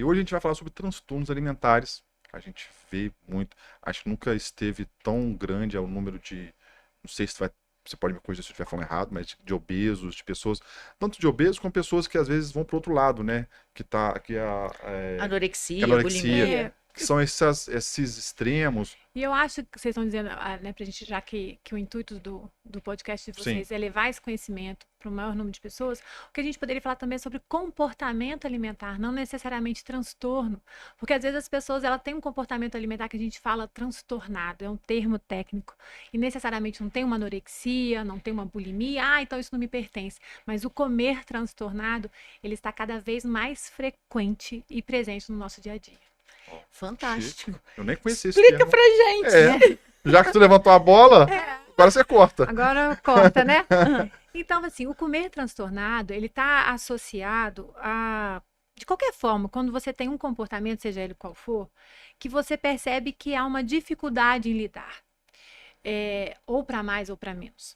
hoje a gente vai falar sobre transtornos alimentares. A gente vê muito. Acho que nunca esteve tão grande o número de. Não sei se você pode me corrigir se eu estiver falando errado, mas de obesos, de pessoas. Tanto de obesos como pessoas que às vezes vão para o outro lado, né? Que é a Anorexia, anorexia. bulimia. Que são esses extremos. E eu acho que vocês estão dizendo, né, pra gente, já que o intuito do podcast de vocês Sim. é levar esse conhecimento para o maior número de pessoas, o que a gente poderia falar também é sobre comportamento alimentar, não necessariamente transtorno. Porque às vezes as pessoas elas têm um comportamento alimentar que a gente fala transtornado, é um termo técnico, e necessariamente não tem uma anorexia, não tem uma bulimia, então isso não me pertence. Mas o comer transtornado, ele está cada vez mais frequente e presente no nosso dia a dia. Fantástico. Chique. Eu nem conhecia esse Explica termo. pra gente. Já que tu levantou a bola, agora você corta. Agora corta, né? Então, assim, o comer transtornado, ele está associado a... De qualquer forma, quando você tem um comportamento, seja ele qual for, que você percebe que há uma dificuldade em lidar. Ou para mais ou para menos.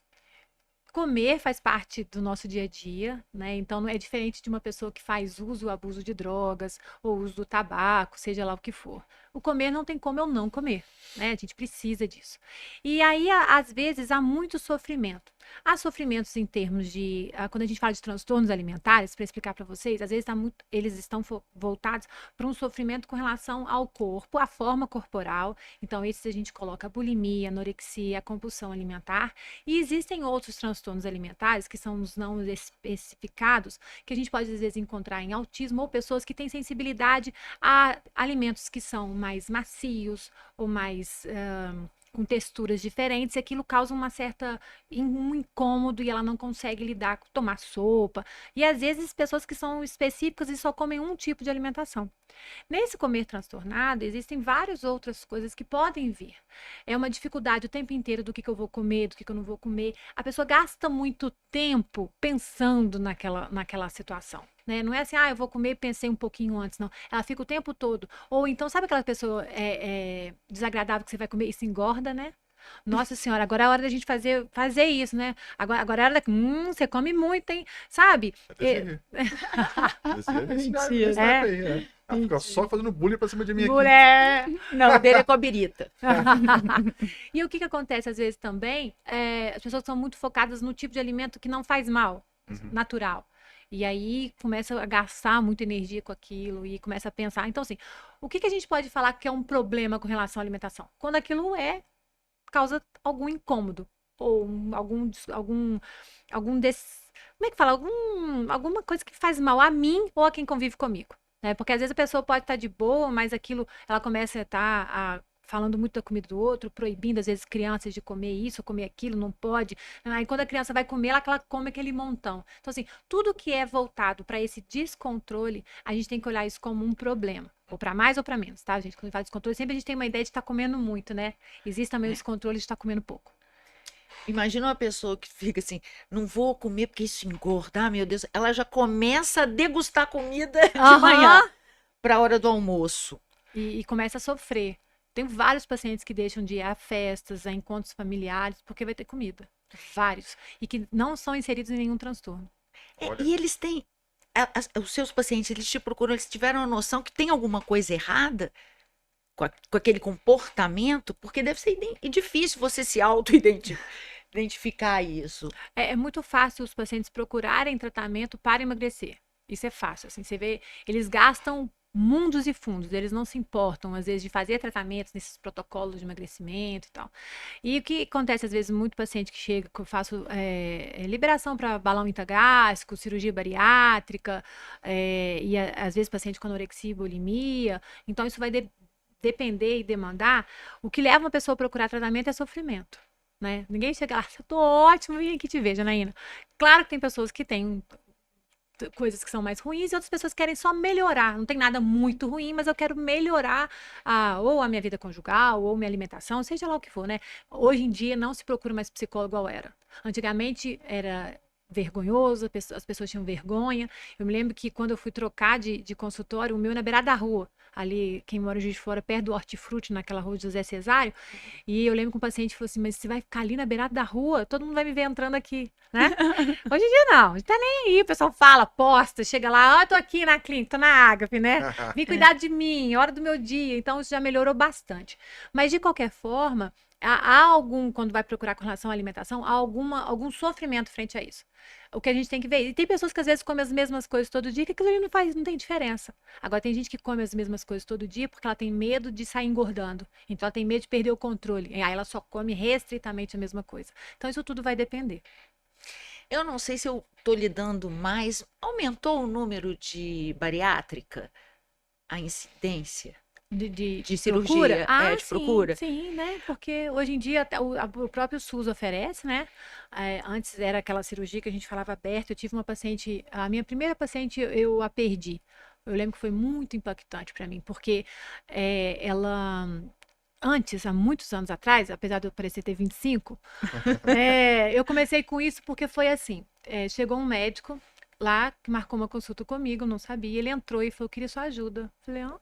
Comer faz parte do nosso dia a dia, né? Então não é diferente de uma pessoa que faz uso ou abuso de drogas, ou uso do tabaco, seja lá o que for. O comer não tem como eu não comer, né? A gente precisa disso. E aí, às vezes, há muito sofrimento. Há sofrimentos em termos de... Quando a gente fala de transtornos alimentares, para explicar para vocês, às vezes eles estão voltados para um sofrimento com relação ao corpo, à forma corporal. Então, esses a gente coloca a bulimia, a anorexia, a compulsão alimentar. E existem outros transtornos alimentares, que são os não especificados, que a gente pode, às vezes, encontrar em autismo, ou pessoas que têm sensibilidade a alimentos que são mais macios, ou mais... com texturas diferentes, e aquilo causa um incômodo e ela não consegue lidar com tomar sopa. E às vezes pessoas que são específicas e só comem um tipo de alimentação. Nesse comer transtornado, existem várias outras coisas que podem vir. É uma dificuldade o tempo inteiro do que eu vou comer, do que eu não vou comer. A pessoa gasta muito tempo pensando naquela situação. Né? Não é assim, eu vou comer e pensei um pouquinho antes, não. Ela fica o tempo todo. Ou então, sabe aquela pessoa desagradável que você vai comer e se engorda, né? Nossa senhora, agora é a hora da gente fazer isso, né? Agora é a hora você come muito, hein? Sabe? Mentira. Fica só fazendo bullying pra cima de mim aqui. Mulher! Não, o dele é com a birita. E o que acontece às vezes também, as pessoas são muito focadas no tipo de alimento que não faz mal, natural. E aí começa a gastar muita energia com aquilo e começa a pensar. Então, assim, o que a gente pode falar que é um problema com relação à alimentação? Quando aquilo causa algum incômodo ou algum como é que fala? Alguma coisa que faz mal a mim ou a quem convive comigo. Né? Porque às vezes a pessoa pode estar de boa, mas ela começa a estar falando muito da comida do outro, proibindo às vezes crianças de comer isso, comer aquilo, não pode. Aí quando a criança vai comer, ela come aquele montão. Então assim, tudo que é voltado para esse descontrole, a gente tem que olhar isso como um problema. Ou para mais ou para menos, tá, gente? Quando a gente fala de descontrole, sempre a gente tem uma ideia de estar comendo muito, né? Existe também o descontrole de estar comendo pouco. Imagina uma pessoa que fica assim, não vou comer porque isso engorda, meu Deus. Ela já começa a degustar comida de manhã para a hora do almoço. E começa a sofrer. Tem vários pacientes que deixam de ir a festas, a encontros familiares, porque vai ter comida. Vários. E que não são inseridos em nenhum transtorno. E eles têm... Os seus pacientes, eles te procuram, eles tiveram a noção que tem alguma coisa errada com aquele comportamento? Porque deve ser difícil você se auto-identificar isso. É muito fácil os pacientes procurarem tratamento para emagrecer. Isso é fácil. Assim, você vê, eles gastam mundos e fundos, eles não se importam, às vezes, de fazer tratamentos nesses protocolos de emagrecimento e tal. E o que acontece, às vezes, muito paciente que chega, que eu faço liberação para balão intragástrico, cirurgia bariátrica, e às vezes paciente com anorexia e bulimia, então isso vai depender e demandar, o que leva uma pessoa a procurar tratamento é sofrimento. Né? Ninguém chega lá, eu tô ótimo, vem aqui te ver, Janaína. Claro que tem pessoas que têm coisas que são mais ruins e outras pessoas querem só melhorar. Não tem nada muito ruim, mas eu quero melhorar ou a minha vida conjugal, ou minha alimentação, seja lá o que for, né? Hoje em dia não se procura mais psicólogo igual era. Antigamente era vergonhoso, as pessoas tinham vergonha. Eu me lembro que quando eu fui trocar de consultório, o meu na beirada da rua. ali, quem mora em Juiz de Fora, perto do Hortifruti, naquela rua de José Cesário. E eu lembro que um paciente falou assim, mas você vai ficar ali na beirada da rua, todo mundo vai me ver entrando aqui, né? Hoje em dia não, a gente tá nem aí, o pessoal fala, posta, chega lá, ó, tô aqui na clínica, tô na Ágape, né? Vim cuidar de mim, hora do meu dia, então isso já melhorou bastante. Mas de qualquer forma, há algum, quando vai procurar com relação à alimentação, há algum sofrimento frente a isso. O que a gente tem que ver. E tem pessoas que às vezes comem as mesmas coisas todo dia, que aquilo ali não tem diferença. Agora, tem gente que come as mesmas coisas todo dia porque ela tem medo de sair engordando. Então, ela tem medo de perder o controle. E aí, ela só come restritamente a mesma coisa. Então, isso tudo vai depender. Eu não sei se eu tô lidando mais. Aumentou o número de bariátrica? A incidência de cirurgia? Procura? Ah, De sim, procura? sim, né? Porque hoje em dia até o próprio SUS oferece, né? Antes era aquela cirurgia que a gente falava aberta. Eu tive uma paciente, a minha primeira paciente eu a perdi. Eu lembro que foi muito impactante para mim, porque ela antes, há muitos anos atrás, apesar de eu parecer ter 25, eu comecei com isso porque foi assim: chegou um médico lá que marcou uma consulta comigo, não sabia. Ele entrou e falou: eu queria sua ajuda. Falei: ó.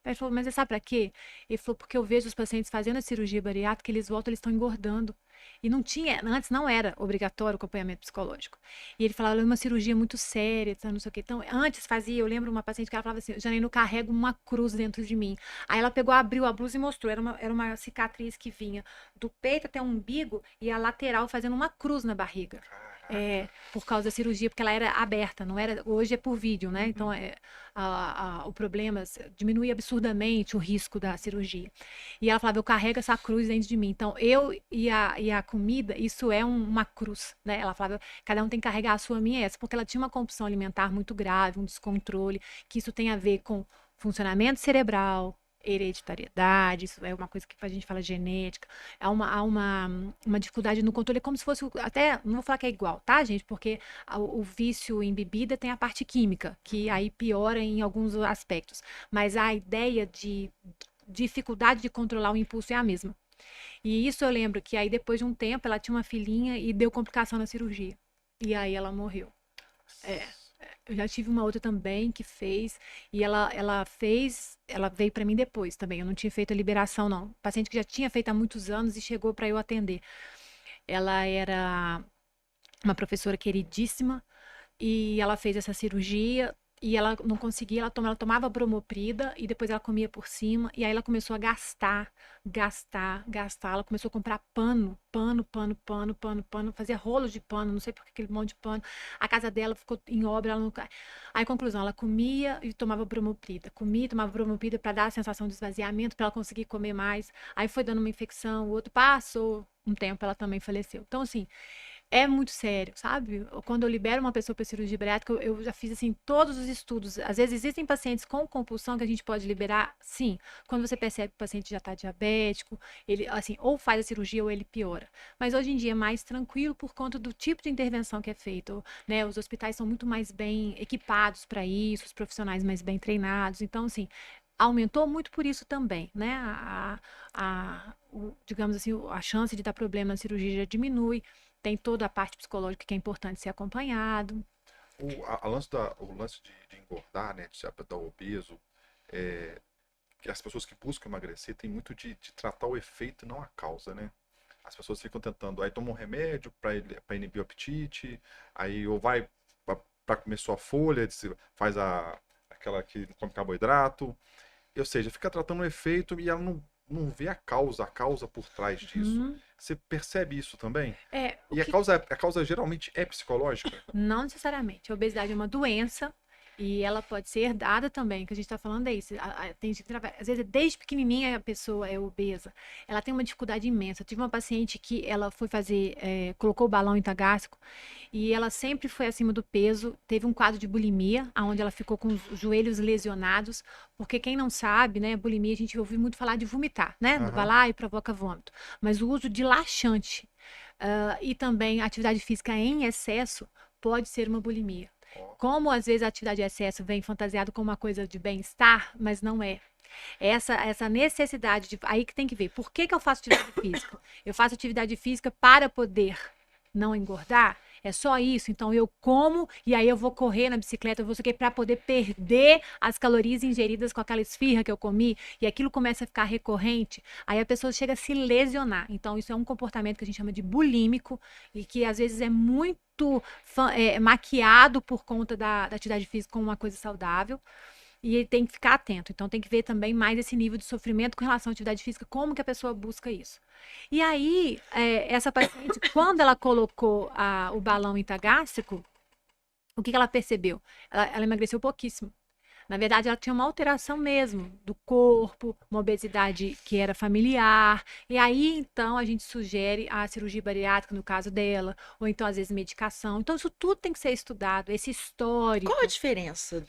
Ele falou: mas você sabe pra quê? Ele falou: porque eu vejo os pacientes fazendo a cirurgia bariátrica, eles voltam, eles estão engordando. E não tinha, antes não era obrigatório o acompanhamento psicológico. E ele falava: é uma cirurgia muito séria, não sei o quê. Então, antes fazia, eu lembro uma paciente que ela falava assim: Janaína, eu carrego uma cruz dentro de mim. Aí ela pegou, abriu a blusa e mostrou. Era uma cicatriz que vinha do peito até o umbigo e a lateral fazendo uma cruz na barriga. Por causa da cirurgia, porque ela era aberta, não era, hoje é por vídeo, né? Então, o problema diminui absurdamente o risco da cirurgia. E ela falava: eu carrego essa cruz dentro de mim. Então, eu e a comida, isso é uma cruz, né? Ela falava: cada um tem que carregar a sua, a minha é essa, porque ela tinha uma compulsão alimentar muito grave, um descontrole, que isso tem a ver com funcionamento cerebral, hereditariedade, isso é uma coisa que a gente fala genética, há uma dificuldade no controle, é como se fosse, até, não vou falar que é igual, tá, gente? Porque o vício em bebida tem a parte química, que aí piora em alguns aspectos, mas a ideia de dificuldade de controlar o impulso é a mesma. E isso eu lembro que aí depois de um tempo ela tinha uma filhinha e deu complicação na cirurgia. E aí ela morreu. Eu já tive uma outra também que fez, e ela veio para mim depois também. Eu não tinha feito a liberação, não. Paciente que já tinha feito há muitos anos e chegou para eu atender. Ela era uma professora queridíssima e ela fez essa cirurgia e ela não conseguia, ela tomava bromoprida e depois ela comia por cima e aí ela começou a gastar. Ela começou a comprar pano, fazia rolos de pano, não sei por que aquele monte de pano. A casa dela ficou em obra, ela não... Aí, conclusão, ela comia e tomava bromoprida. Comia e tomava bromoprida para dar a sensação de esvaziamento, para ela conseguir comer mais. Aí foi dando uma infecção, o outro passou um tempo, ela também faleceu. Então, assim, é muito sério, sabe? Quando eu libero uma pessoa para cirurgia bariátrica, eu já fiz assim todos os estudos. Às vezes existem pacientes com compulsão que a gente pode liberar, sim. Quando você percebe que o paciente já está diabético, ele assim, ou faz a cirurgia ou ele piora. Mas hoje em dia é mais tranquilo por conta do tipo de intervenção que é feito, né? Os hospitais são muito mais bem equipados para isso, os profissionais mais bem treinados. Então, assim, aumentou muito por isso também, né? Digamos assim, a chance de dar problema na cirurgia já diminui. Tem toda a parte psicológica que é importante ser acompanhado. O lance de engordar, né, de ser obeso, que as pessoas que buscam emagrecer tem muito de tratar o efeito e não a causa, né? As pessoas ficam tentando, aí tomam um remédio para inibir o apetite, aí ou vai para comer sua folha, faz aquela que não come carboidrato, ou seja, fica tratando o efeito e ela não vê a causa por trás disso. Você percebe isso também? E a causa geralmente é psicológica? Não necessariamente. A obesidade é uma doença e ela pode ser herdada também, que a gente está falando é isso. Às vezes, desde pequenininha a pessoa é obesa. Ela tem uma dificuldade imensa. Eu tive uma paciente que ela foi fazer, colocou o balão intragástrico e ela sempre foi acima do peso. Teve um quadro de bulimia, onde ela ficou com os joelhos lesionados, porque quem não sabe, né, bulimia, a gente ouve muito falar de vomitar, né? Vai lá e provoca vômito. Mas o uso de laxante e também atividade física em excesso pode ser uma bulimia. Como às vezes a atividade de excesso vem fantasiado como uma coisa de bem-estar, mas não é. Essa necessidade de... Aí que tem que ver. Por que eu faço atividade física? Eu faço atividade física para poder não engordar? É só isso. Então eu como e aí eu vou correr na bicicleta, eu vou sei o quê, para poder perder as calorias ingeridas com aquela esfirra que eu comi, e aquilo começa a ficar recorrente, aí a pessoa chega a se lesionar. Então isso é um comportamento que a gente chama de bulímico e que às vezes é muito maquiado por conta da atividade física como uma coisa saudável. E ele tem que ficar atento. Então, tem que ver também mais esse nível de sofrimento com relação à atividade física, como que a pessoa busca isso. E aí, essa paciente, quando ela colocou o balão intragástrico, o que ela percebeu? Ela emagreceu pouquíssimo. Na verdade, ela tinha uma alteração mesmo do corpo, uma obesidade que era familiar. E aí, então, a gente sugere a cirurgia bariátrica no caso dela, ou então, às vezes, medicação. Então, isso tudo tem que ser estudado, esse histórico. Qual a diferença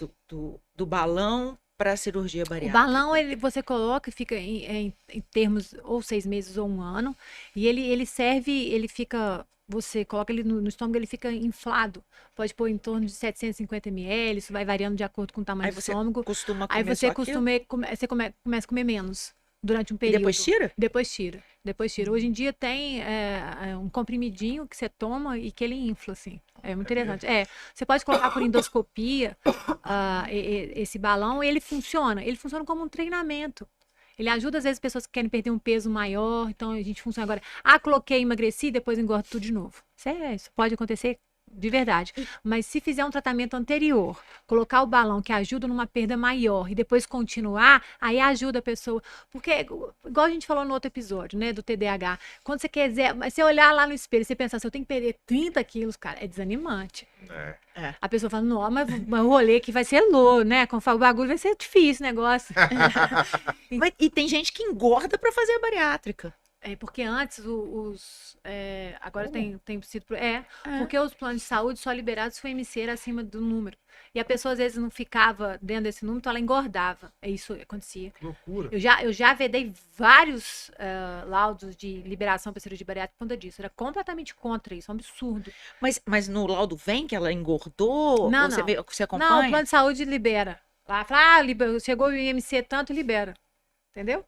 do balão para a cirurgia O bariátrica? balão, você coloca e fica em termos ou 6 meses ou 1 ano. E ele serve, ele fica... Você coloca ele no estômago, ele fica inflado. Pode pôr em torno de 750 ml, isso vai variando de acordo com o tamanho Aí do você estômago. costuma Aí comer você só aquilo? começa a comer menos durante um E período. depois tira? Depois tira. Depois tira. Hoje em dia tem um comprimidinho que você toma e que ele infla, assim. É muito interessante. Você pode colocar por endoscopia esse balão e ele funciona. Ele funciona como um treinamento. Ele ajuda, às vezes, pessoas que querem perder um peso maior. Então, a gente funciona agora. Coloquei, emagreci, depois engordo tudo de novo. Isso pode acontecer de verdade. Mas se fizer um tratamento anterior, colocar o balão que ajuda numa perda maior e depois continuar, aí ajuda a pessoa. Porque, igual a gente falou no outro episódio, né, do TDAH, quando você quiser, você olhar lá no espelho e você pensar assim, eu tenho que perder 30 quilos, cara, é desanimante. A pessoa fala, não, mas o rolê aqui vai ser louco, né? Conforme o bagulho vai ser difícil o negócio. E tem gente que engorda para fazer a bariátrica. Porque antes agora tem sido. Porque os planos de saúde só liberados se o IMC era acima do número. E a pessoa às vezes não ficava dentro desse número, então ela engordava. Isso acontecia. Que loucura. Eu já vedei vários laudos de liberação para cirurgia bariátrica por conta disso. Era completamente contra isso, um absurdo. Mas no laudo vem que ela engordou? Não, Ou você, não. você Não, o acompanha? plano de saúde libera. Lá fala, chegou o IMC tanto, libera. Entendeu?